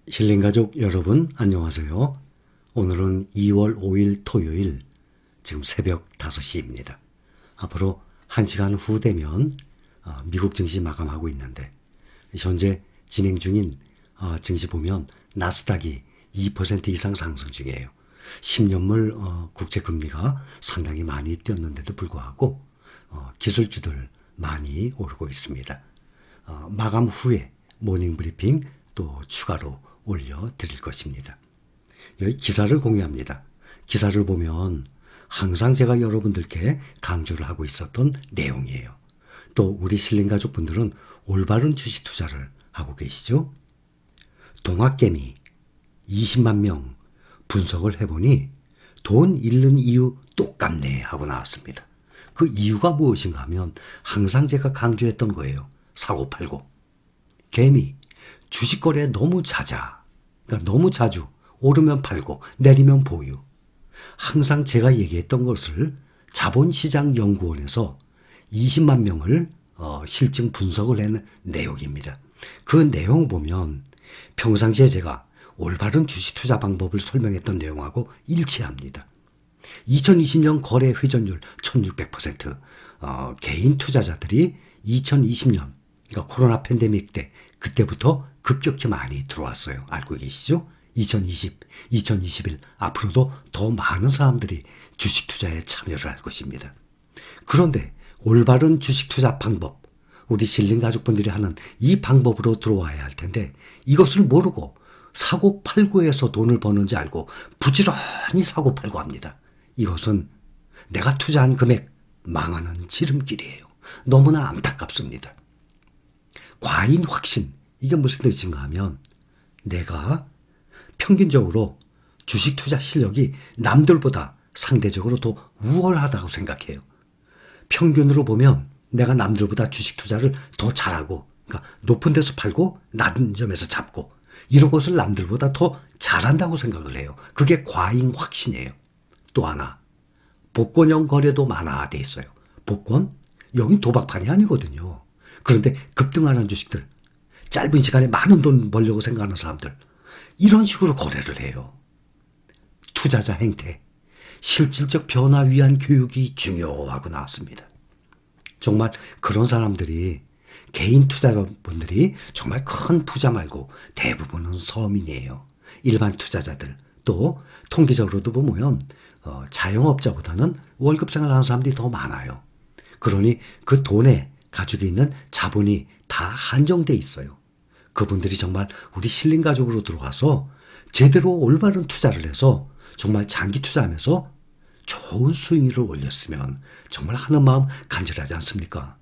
힐링가족 여러분 안녕하세요. 오늘은 2월 5일 토요일 지금 새벽 5시입니다. 앞으로 1시간 후 되면 미국 증시 마감하고 있는데 현재 진행 중인 증시 보면 나스닥이 2% 이상 상승 중이에요. 10년물 국채금리가 상당히 많이 뛰었는데도 불구하고 기술주들 많이 오르고 있습니다. 마감 후에 모닝브리핑 또 추가로 올려드릴 것입니다. 여기 기사를 공유합니다. 기사를 보면 항상 제가 여러분들께 강조를 하고 있었던 내용이에요. 또 우리 신림가족분들은 올바른 주식 투자를 하고 계시죠? 동학개미 20만 명 분석을 해보니 돈 잃는 이유 똑같네 하고 나왔습니다. 그 이유가 무엇인가 하면 항상 제가 강조했던 거예요. 사고팔고. 개미 주식 거래 너무 잦아. 그러니까 너무 자주 오르면 팔고 내리면 보유. 항상 제가 얘기했던 것을 자본시장연구원에서 20만 명을 실증 분석을 한 내용입니다. 그 내용 보면 평상시에 제가 올바른 주식 투자 방법을 설명했던 내용하고 일치합니다. 2020년 거래 회전율 1600%, 개인 투자자들이 2020년 그러니까 코로나 팬데믹 때 그때부터 급격히 많이 들어왔어요. 알고 계시죠? 2020, 2021 앞으로도 더 많은 사람들이 주식 투자에 참여를 할 것입니다. 그런데 올바른 주식 투자 방법, 우리 실린 가족분들이 하는 이 방법으로 들어와야 할 텐데 이것을 모르고 사고 팔고해서 돈을 버는지 알고 부지런히 사고 팔고 합니다. 이것은 내가 투자한 금액 망하는 지름길이에요. 너무나 안타깝습니다. 과잉 확신, 이게 무슨 뜻인가 하면 내가 평균적으로 주식 투자 실력이 남들보다 상대적으로 더 우월하다고 생각해요. 평균으로 보면 내가 남들보다 주식 투자를 더 잘하고, 그러니까 높은 데서 팔고 낮은 점에서 잡고 이런 것을 남들보다 더 잘한다고 생각을 해요. 그게 과잉 확신이에요. 또 하나, 복권형 거래도 많아돼 있어요. 복권? 여긴 도박판이 아니거든요. 그런데 급등하는 주식들, 짧은 시간에 많은 돈 벌려고 생각하는 사람들, 이런 식으로 거래를 해요. 투자자 행태, 실질적 변화 위한 교육이 중요하고 나왔습니다. 정말 그런 사람들이, 개인 투자자분들이 정말 큰 부자 말고 대부분은 서민이에요. 일반 투자자들, 또 통계적으로도 보면 자영업자보다는 월급 생활하는 사람들이 더 많아요. 그러니 그 돈에 가지고 있는 자본이 다 한정돼 있어요. 그분들이 정말 우리 신림가족으로 들어와서 제대로 올바른 투자를 해서 정말 장기 투자하면서 좋은 수익률을 올렸으면 정말 하는 마음 간절하지 않습니까?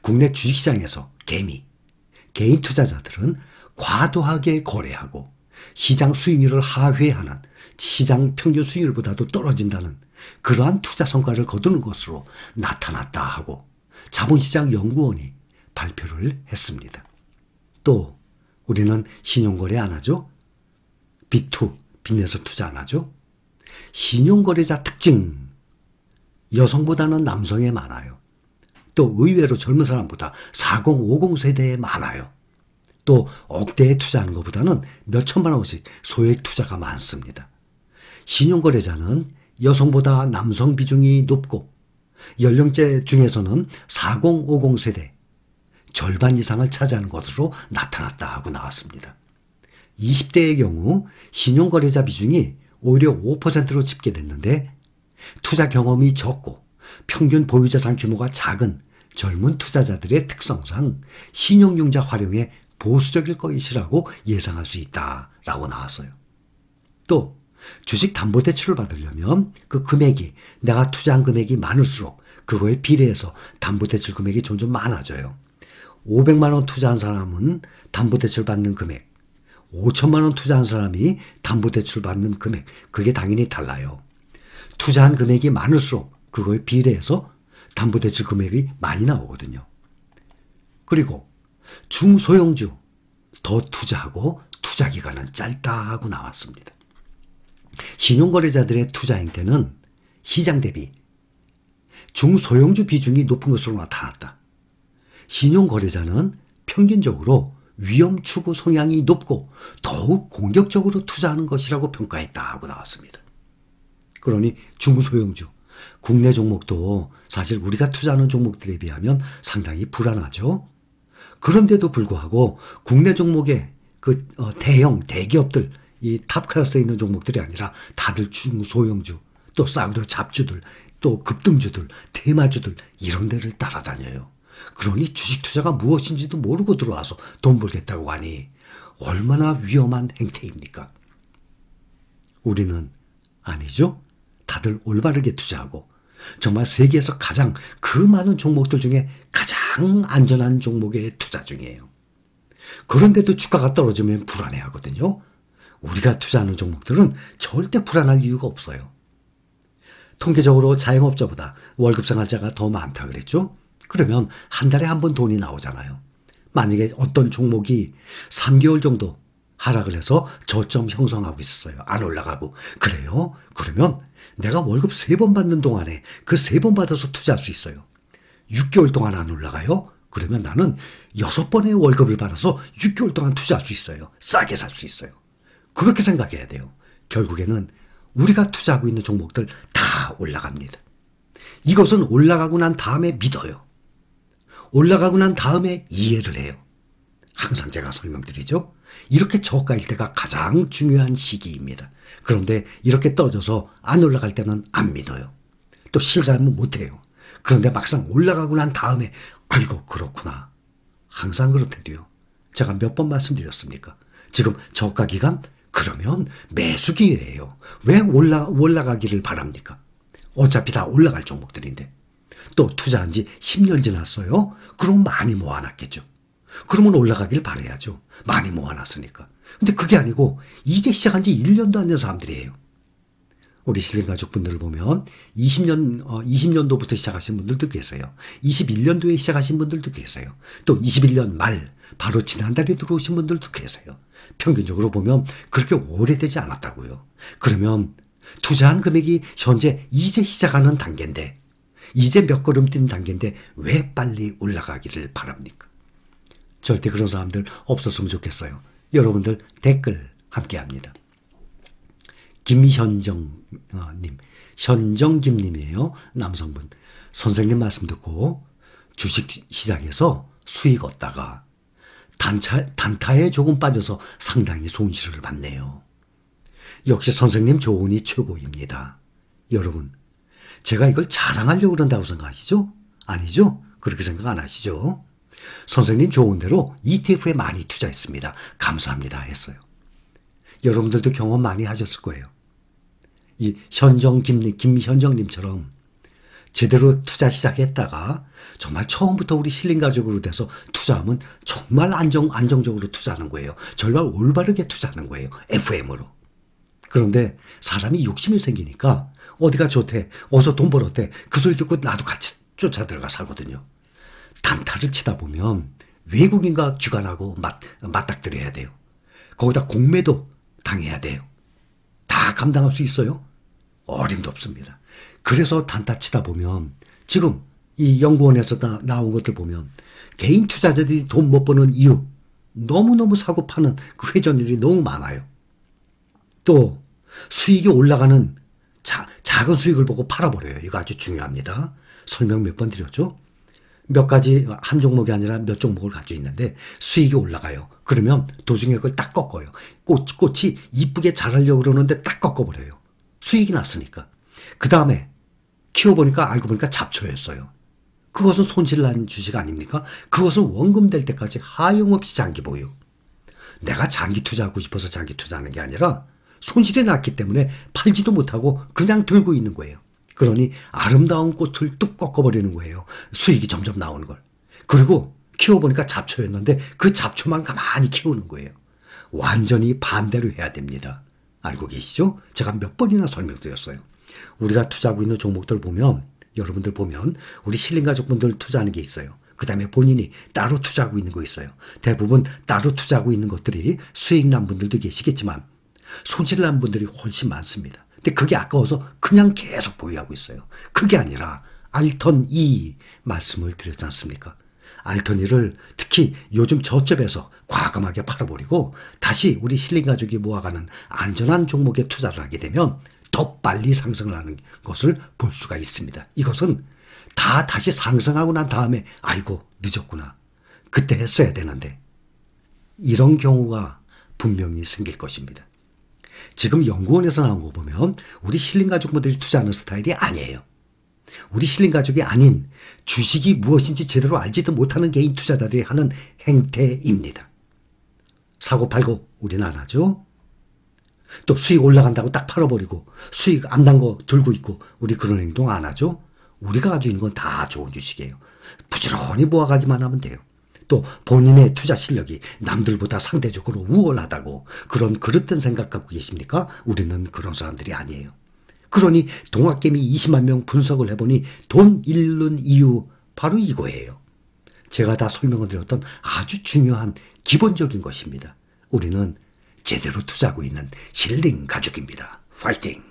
국내 주식시장에서 개인 투자자들은 과도하게 거래하고 시장 수익률을 하회하는, 시장 평균 수익률보다도 떨어진다는 그러한 투자 성과를 거두는 것으로 나타났다 하고 자본시장연구원이 발표를 했습니다. 또 우리는 신용거래 안 하죠? 빚 내서 투자 안 하죠? 신용거래자 특징, 여성보다는 남성에 많아요. 또 의외로 젊은 사람보다 40, 50 세대에 많아요. 또 억대에 투자하는 것보다는 몇 천만 원씩 소액 투자가 많습니다. 신용거래자는 여성보다 남성 비중이 높고 연령대 중에서는 40, 50 세대 절반 이상을 차지하는 것으로 나타났다 하고 나왔습니다. 20대의 경우 신용거래자 비중이 오히려 5%로 집계됐는데 투자 경험이 적고 평균 보유자산 규모가 작은 젊은 투자자들의 특성상 신용융자 활용에 보수적일 것이라고 예상할 수 있다라고 나왔어요. 또 주식 담보대출을 받으려면 그 금액이, 내가 투자한 금액이 많을수록 그거에 비례해서 담보대출 금액이 점점 많아져요. 500만 원 투자한 사람은 담보대출 받는 금액, 5천만 원 투자한 사람이 담보대출 받는 금액, 그게 당연히 달라요. 투자한 금액이 많을수록 그거에 비례해서 담보대출 금액이 많이 나오거든요. 그리고 중소형주 더 투자하고 투자기간은 짧다 하고 나왔습니다. 신용거래자들의 투자 행태는 시장 대비 중소형주 비중이 높은 것으로 나타났다. 신용거래자는 평균적으로 위험 추구 성향이 높고 더욱 공격적으로 투자하는 것이라고 평가했다고 나왔습니다. 그러니 중소형주, 국내 종목도 사실 우리가 투자하는 종목들에 비하면 상당히 불안하죠. 그런데도 불구하고 국내 종목의 대형 대기업들, 이 탑 클래스에 있는 종목들이 아니라 다들 중소형주, 또 싸구려 잡주들, 또 급등주들, 테마주들 이런 데를 따라다녀요. 그러니 주식 투자가 무엇인지도 모르고 들어와서 돈 벌겠다고 하니 얼마나 위험한 행태입니까? 우리는 아니죠. 다들 올바르게 투자하고 정말 세계에서 가장 그 많은 종목들 중에 가장 안전한 종목에 투자 중이에요. 그런데도 주가가 떨어지면 불안해하거든요. 우리가 투자하는 종목들은 절대 불안할 이유가 없어요. 통계적으로 자영업자보다 월급 생활자가 더 많다 그랬죠? 그러면 한 달에 한 번 돈이 나오잖아요. 만약에 어떤 종목이 3개월 정도 하락을 해서 저점 형성하고 있었어요. 안 올라가고. 그래요? 그러면 내가 월급 3번 받는 동안에 그 3번 받아서 투자할 수 있어요. 6개월 동안 안 올라가요? 그러면 나는 6번의 월급을 받아서 6개월 동안 투자할 수 있어요. 싸게 살 수 있어요. 그렇게 생각해야 돼요. 결국에는 우리가 투자하고 있는 종목들 다 올라갑니다. 이것은 올라가고 난 다음에 믿어요. 올라가고 난 다음에 이해를 해요. 항상 제가 설명드리죠. 이렇게 저가일 때가 가장 중요한 시기입니다. 그런데 이렇게 떨어져서 안 올라갈 때는 안 믿어요. 또 실감은 못해요. 그런데 막상 올라가고 난 다음에 아이고 그렇구나. 항상 그렇대도요. 제가 몇 번 말씀드렸습니까? 지금 저가 기간? 그러면 매수 기회예요. 왜 올라가기를 바랍니까? 어차피 다 올라갈 종목들인데. 또 투자한 지 10년 지났어요? 그럼 많이 모아놨겠죠. 그러면 올라가길 바라야죠. 많이 모아놨으니까. 근데 그게 아니고 이제 시작한 지 1년도 안 된 사람들이에요. 우리 실린가족분들을 보면 20년도부터 시작하신 분들도 계세요. 21년도에 시작하신 분들도 계세요. 또 21년 말 바로 지난달에 들어오신 분들도 계세요. 평균적으로 보면 그렇게 오래되지 않았다고요. 그러면 투자한 금액이 현재 이제 시작하는 단계인데 이제 몇 걸음 뛴 단계인데 왜 빨리 올라가기를 바랍니까? 절대 그런 사람들 없었으면 좋겠어요. 여러분들 댓글 함께합니다. 김현정님, 현정김님이에요. 남성분. 선생님 말씀 듣고 주식시장에서 수익 얻다가 단타에 조금 빠져서 상당히 손실을 봤네요. 역시 선생님 조언이 최고입니다. 여러분, 제가 이걸 자랑하려고 그런다고 생각하시죠? 아니죠? 그렇게 생각 안 하시죠? 선생님 조언대로 ETF에 많이 투자했습니다. 감사합니다 했어요. 여러분들도 경험 많이 하셨을 거예요. 이 김현정님처럼 제대로 투자 시작했다가 정말 처음부터 우리 실린가족으로 돼서 투자하면 정말 안정적으로 투자하는 거예요. 정말 올바르게 투자하는 거예요. FM으로. 그런데 사람이 욕심이 생기니까 어디가 좋대, 어서 돈 벌었대, 그 소리 듣고 나도 같이 쫓아 들어가 사거든요. 단타를 치다 보면 외국인과 귀관하고 맞닥뜨려야 돼요. 거기다 공매도 당해야 돼요. 다 감당할 수 있어요? 어림도 없습니다. 그래서 단타 치다 보면 지금 이 연구원에서 나온 것들 보면 개인 투자자들이 돈 못 버는 이유, 너무너무 사고 파는 그 회전율이 너무 많아요. 또 수익이 올라가는 작은 수익을 보고 팔아버려요. 이거 아주 중요합니다. 설명 몇 번 드렸죠? 몇 가지 한 종목이 아니라 몇 종목을 가지고 있는데 수익이 올라가요. 그러면 도중에 그걸 딱 꺾어요. 꽃이 이쁘게 자라려고 그러는데 딱 꺾어버려요. 수익이 났으니까. 그 다음에 키워보니까 알고 보니까 잡초였어요. 그것은 손실 난 주식 아닙니까? 그것은 원금 될 때까지 하염없이 장기 보유. 내가 장기 투자하고 싶어서 장기 투자하는 게 아니라 손실이 났기 때문에 팔지도 못하고 그냥 들고 있는 거예요. 그러니 아름다운 꽃을 뚝 꺾어버리는 거예요. 수익이 점점 나오는 걸. 그리고 키워보니까 잡초였는데 그 잡초만 가만히 키우는 거예요. 완전히 반대로 해야 됩니다. 알고 계시죠? 제가 몇 번이나 설명드렸어요. 우리가 투자하고 있는 종목들 보면, 여러분들 보면 우리 실린가족분들 투자하는 게 있어요. 그 다음에 본인이 따로 투자하고 있는 거 있어요. 대부분 따로 투자하고 있는 것들이 수익 난 분들도 계시겠지만 손실 난 분들이 훨씬 많습니다. 근데 그게 아까워서 그냥 계속 보유하고 있어요. 그게 아니라 알턴 2 말씀을 드렸지 않습니까? 알토니를 특히 요즘 저점에서 과감하게 팔아버리고 다시 우리 실링가족이 모아가는 안전한 종목에 투자를 하게 되면 더 빨리 상승을 하는 것을 볼 수가 있습니다. 이것은 다 다시 상승하고 난 다음에 아이고 늦었구나. 그때 했어야 되는데 이런 경우가 분명히 생길 것입니다. 지금 연구원에서 나온 거 보면 우리 실링가족분들이 투자하는 스타일이 아니에요. 우리 실링가족이 아닌 주식이 무엇인지 제대로 알지도 못하는 개인 투자자들이 하는 행태입니다. 사고 팔고 우리는 안 하죠. 또 수익 올라간다고 딱 팔아버리고 수익 안 난 거 들고 있고 우리 그런 행동 안 하죠. 우리가 가지고 있는 건 다 좋은 주식이에요. 부지런히 모아가기만 하면 돼요. 또 본인의 투자 실력이 남들보다 상대적으로 우월하다고 그런 그릇된 생각 갖고 계십니까? 우리는 그런 사람들이 아니에요. 그러니 동학개미 20만 명 분석을 해보니 돈 잃는 이유 바로 이거예요. 제가 다 설명을 드렸던 아주 중요한 기본적인 것입니다. 우리는 제대로 투자하고 있는 실링 가족입니다. 파이팅!